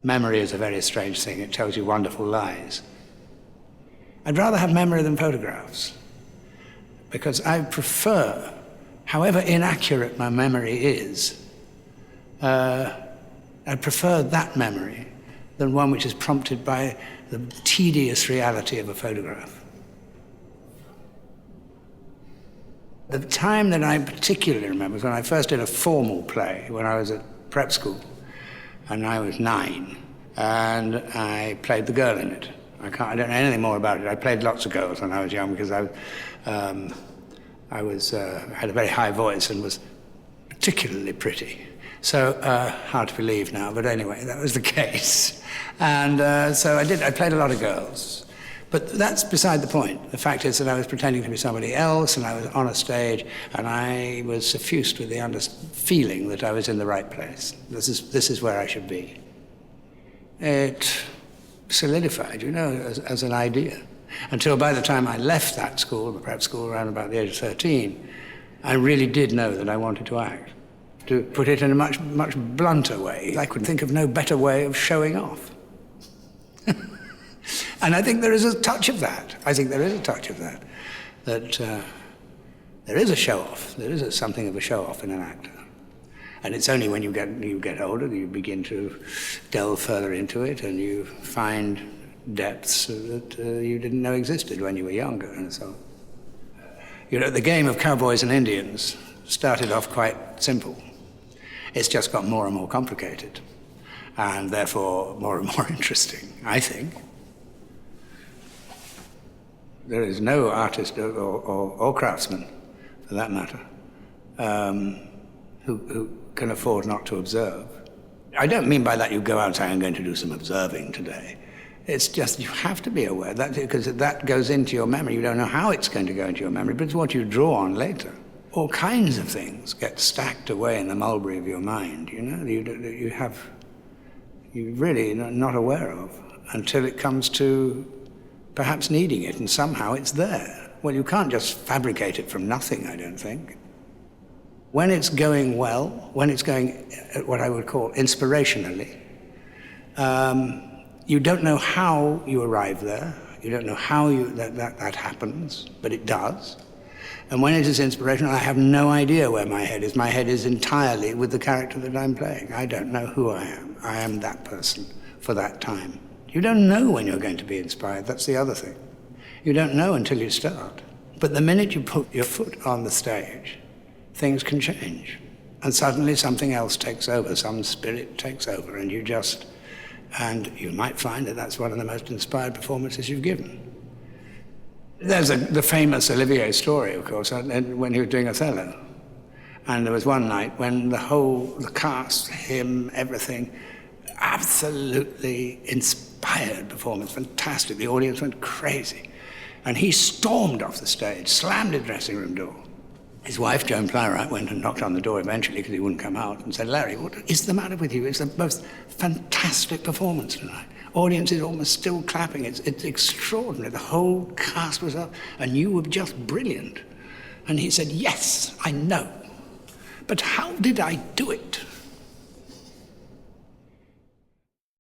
Memory is a very strange thing. It tells you wonderful lies. I'd rather have memory than photographs, because I prefer, however inaccurate my memory is, I prefer that memory than one which is prompted by the tedious reality of a photograph. The time that I particularly remember was when I first did a formal play when I was at prep school, and I was 9, and I played the girl in it. I don't know anything more about it. I played lots of girls when I was young because I had a very high voice and was particularly pretty. So, hard to believe now, but anyway, that was the case. And so I played a lot of girls. But that's beside the point. The fact is that I was pretending to be somebody else, and I was on a stage, and I was suffused with the feeling that I was in the right place. This is where I should be. It solidified, as an idea. Until by the time I left that school, the prep school, around about the age of 13, I really did know that I wanted to act. To put it in a much, much blunter way, I could think of no better way of showing off. And I think there is a touch of that. That there is a show-off. There is something of a show-off in an actor. And it's only when you get older that you begin to delve further into it, and you find depths that you didn't know existed when you were younger, and so on. The game of cowboys and Indians started off quite simple. It's just got more and more complicated, and therefore more and more interesting, I think. There is no artist or craftsman, for that matter, who can afford not to observe. I don't mean by that you go out and say, I'm going to do some observing today. It's just you have to be aware, because that goes into your memory. You don't know how it's going to go into your memory, but it's what you draw on later. All kinds of things get stacked away in the mulberry of your mind, you're really not aware of until it comes to perhaps needing it, and somehow it's there. Well, you can't just fabricate it from nothing, I don't think. When it's going well, when it's going what I would call inspirationally, you don't know how you arrive there. You don't know how that happens, but it does. And when it is inspirational, I have no idea where my head is. My head is entirely with the character that I'm playing. I don't know who I am. I am that person for that time. You don't know when you're going to be inspired. That's the other thing. You don't know until you start. But the minute you put your foot on the stage, things can change. And suddenly something else takes over, some spirit takes over, and you might find that that's one of the most inspired performances you've given. There's the famous Olivier story, of course, when he was doing Othello. And there was one night when the cast, him, everything, absolutely inspired performance, fantastic. The audience went crazy. And he stormed off the stage, slammed his dressing room door. His wife, Joan Plowright, went and knocked on the door eventually because he wouldn't come out, and said, Larry, what is the matter with you? It's the most fantastic performance tonight. Audience is almost still clapping. It's extraordinary. The whole cast was up, and you were just brilliant. And he said, yes, I know. But how did I do it?